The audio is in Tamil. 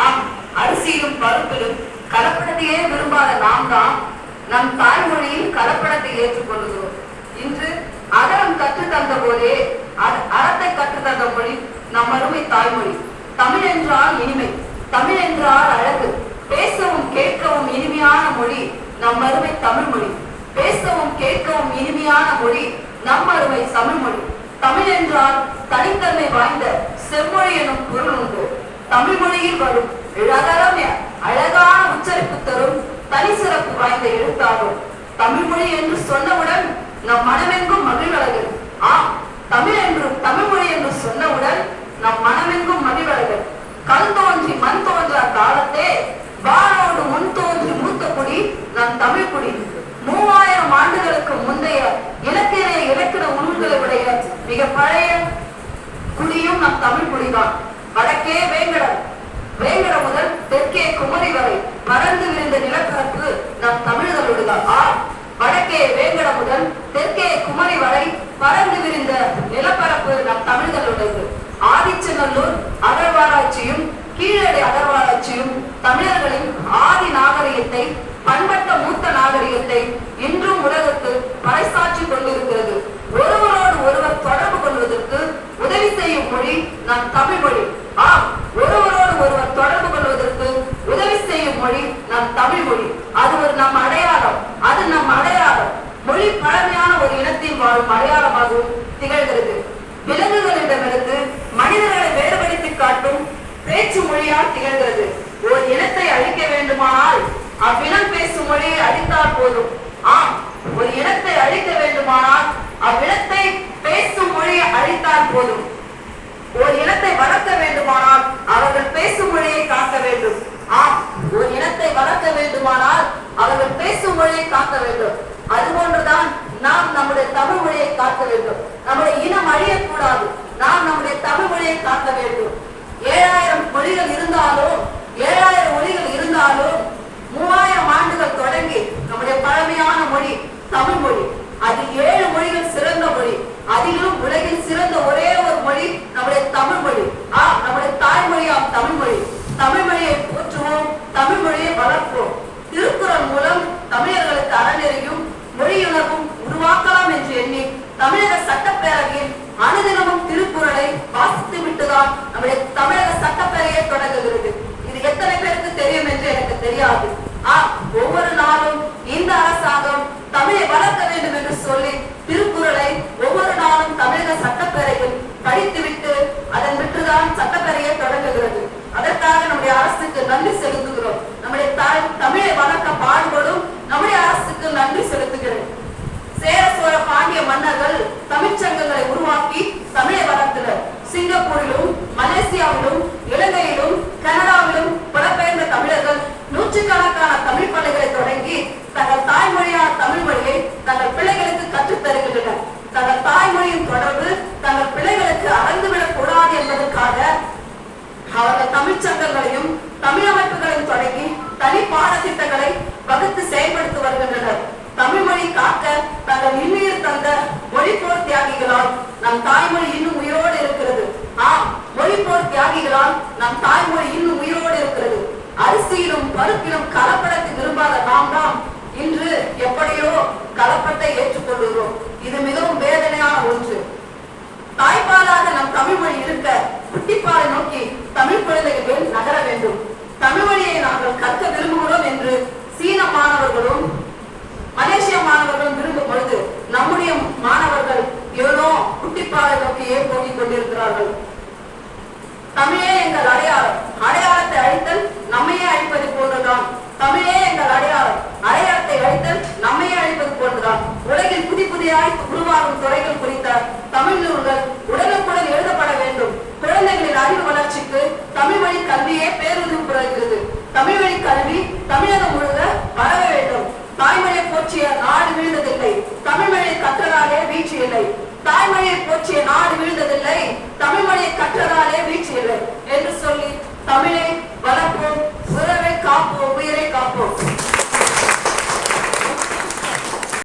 ஆம், அரிசியிலும் பருப்பிலும் கலப்படத்தையே விரும்பாத நாம் தான் நம் தாய்மொழியில் கலப்படத்தை ஏற்றுக்கொள்கிறோம். இன்று அகரம் கற்று தந்த போதே அறத்தை கற்று தந்த மொழி நம் அருமை தாய்மொழி. தமிழ் என்றால் இனிமை, தமிழ் என்றால் அழகு. பேசவும் கேட்கவும் இனிமையான மொழி நம் அருமை தமிழ் மொழி. பேசவும் கேட்கவும் இனிமையான மொழி நம் அருமை தமிழ் மொழி. தமிழ் என்றால் தனித்தன்மை வாய்ந்த செம்மொழி எனும் பொருள் உண்டு. தமிழ் மொழியில் வரும் அழகான உச்சரிப்பு தரும் தனி சிறப்பு வாய்ந்த எழுத்தாகும். தமிழ் மொழி என்று சொன்னவுடன் நம் மனமெங்கும் மகிழ்வழகு. ஆம், தமிழ் மொழி என்று சொன்னவுடன் நம் மனமெங்கும் மகிழ்வழகு. கல் தோன்றி மண் தோன்ற காலத்தே வானோடு முன் தோன்றி மூத்த குடி நம் தமிழ் குடி. 3000 ஆண்டுகளுக்கு முந்தைய இலக்கண உணர்வுகளை உடைய மிக பழைய குடியும் நம் தமிழ் குடிதான். வடக்கே வேங்கடம் முதல் தெற்கே குமரி வரை பறந்து விரிந்த நிலப்பரப்பு நம் தமிழர்களுடையதான். வடக்கே வேங்கடம் முதல் தெற்கே குமரி வரை பறந்து விரிந்த நிலப்பரப்பு நம் தமிழர்களுடையது. ஆதிச்சநல்லூர் அகழ்வாராய்ச்சியும் கீழடி அகழ்வாராய்ச்சியும் தமிழர்களின் ஆதி நாகரிகத்தை, பண்பட்ட மூத்த நாகரிகத்தை இன்றும் உலகத்து பறைசாற்றி கொண்டிருக்கிறது. ஒருவரோடு ஒருவர் தொடர்பு கொள்வதற்கு உதவி செய்யும் மொழி நம் தமிழ் மொழி. ஒருவரோடு ஒருவர் தொடர்பு கொள்வதற்கு உதவி செய்யும் மொழி நம் தமிழ் மொழி. அது நம் அடையாளம். மொழி பழமையான ஒரு இனத்தில் வாழும் அடையாளமாகவும் திகழ்கிறது. விலங்குகளிடமிருந்து மனிதர்களை வேறுபடுத்தி காட்டும் பேச்சு மொழியால் திகழ்கிறது. ஒரு இனத்தை அழிக்க வேண்டுமானால் அவ்வினம் பேசும் மொழியை அழித்தால் போதும். ஒரு இனத்தை அழிக்க வேண்டுமானால் அவ்வினத்தை பேசும் மொழியை அழித்தால் போதும். ஒரு இனத்தை வளர்க்க வேண்டுமானால் அவர்கள் பேசும் மொழியை காக்க வேண்டும். ஒரு இனத்தை வளர்க்க வேண்டுமானால் அவர்கள் பேசும் மொழியை காக்க வேண்டும். அதுபோன்றுதான் நாம் நம்முடைய தமிழ் மொழியை காக்க வேண்டும். நம்முடைய இனம் அழியக்கூடாது. நாம் நம்முடைய தமிழ் மொழியை காக்க வேண்டும். 7000 மொழிகள் இருந்தாலும் 3000 ஆண்டுகள் தொடங்கி நம்முடைய பழமையான மொழி தமிழ் மொழி. அதில் 7 மொழிகள் சிறந்த மொழி. அதிலும் உலகில் சிறந்த ஒரே ஒரு மொழி நம்முடைய தமிழ் மொழி. நம்முடைய தாய்மொழியாம் தமிழ் மொழி. தமிழ் மொழியை போற்றுவோம், தமிழ் மொழியை வளர்ப்போம். திருக்குறள் மூலம் தமிழர்களுக்கு அறநெறியும் மொழியுணர்வும் உருவாக்கலாம் என்று எண்ணி தமிழக சட்டப்பேரவையில் அனுதினமும் திருக்குறளை வாசித்து விட்டுதான் நம்முடைய தமிழக சட்டப்பேரவையை தொடங்குகிறது. இது எத்தனை பேருக்கு தெரியும் என்று எனக்கு தெரியாது. ஒவ்வொரு நாளும் இந்த அரசாங்கம் தமிழை வளர்க்க வேண்டும் என்று சொல்லி திருக்குறளை ஒவ்வொரு நாளும் தமிழக சட்டப்பேரவையில் படித்துவிட்டு அதன் விட்டுதான் சட்டப்பேரவையை தொடங்குகிறது. அதற்காக நம்முடைய அரசுக்கு நன்றி செலுத்துகிறோம். நம்முடைய தமிழை வளர்க்க பாடுபடும் நம்முடைய அரசுக்கு நன்றி செலுத்துகிறேன். சேர சோழ பாண்டிய மன்னர்கள் தமிழ்ச்சங்கங்களை உருவாக்கி தமிழை வளர்த்தனர். சிங்கப்பூரிலும் மலேசியாவிலும் இலங்கையிலும் கனடாவிலும் புலம்பெயர்ந்த தமிழர்கள் நூற்றுக்கணக்கான தமிழ் பள்ளிகளை தொடங்கி தங்கள் தாய்மொழியான தமிழ் மொழியை தங்கள் பிள்ளைகளுக்கு கற்றுத் தருகின்றனர். தங்கள் தாய்மொழியின் தொடர்பு தங்கள் பிள்ளைகளுக்கு அறந்துவிடக் கூடாது என்பதற்காக அவர்கள் தமிழ்ச்சங்கங்களையும் தமிழ் அமைப்புகளையும் தொடங்கி தனி பாடத்திட்டங்களை வகுத்து செயல்படுத்தி வருகின்றனர். தமிழ் மொழி காக்க தங்கள் இன்னுயிர் தந்த மொழிப்போர் தியாகிகளால் நம் தாய்மொழி இன்னும் உயிரோடு இருக்கிறது. மொழிப்போர் தியாகிகளால் நம் தாய்மொழி இன்னும் உயிரோடு இருக்கிறது. அரிசியிலும் பருப்பிலும் கலப்படத்தை விரும்பாத நாம் தான் இன்று எப்படியோ கலப்பட்டை ஏற்றுக்கொள்கிறோம். இது மிகவும் வேதனையான ஒன்று. தாய்ப்பாலாக நம் தமிழ் மொழி இருக்க குட்டிப்பாலை நோக்கி தமிழ் குழந்தைகள் நகர வேண்டும். தமிழ் மொழியை நாங்கள் கற்க விரும்புகிறோம் என்று சீன மாணவர்களும் மலேசிய மாணவர்களும் விரும்பும் பொழுது நம்முடைய மாணவர்கள் ஏனோ குட்டிப்பாலை நோக்கியே போகிக் கொண்டிருக்கிறார்கள். தமிழே எங்கள் அடையாளம். அடையாளத்தை அழித்தல் நம்மையே அழிப்பது போன்றுதான். தமிழே எங்கள் அடையாளம். அடையாளத்தை அழித்தல் நம்மையே அழிப்பது போன்றுதான். உலகில் புதிய உருவாகும் துறைகள் குறித்த தமிழ்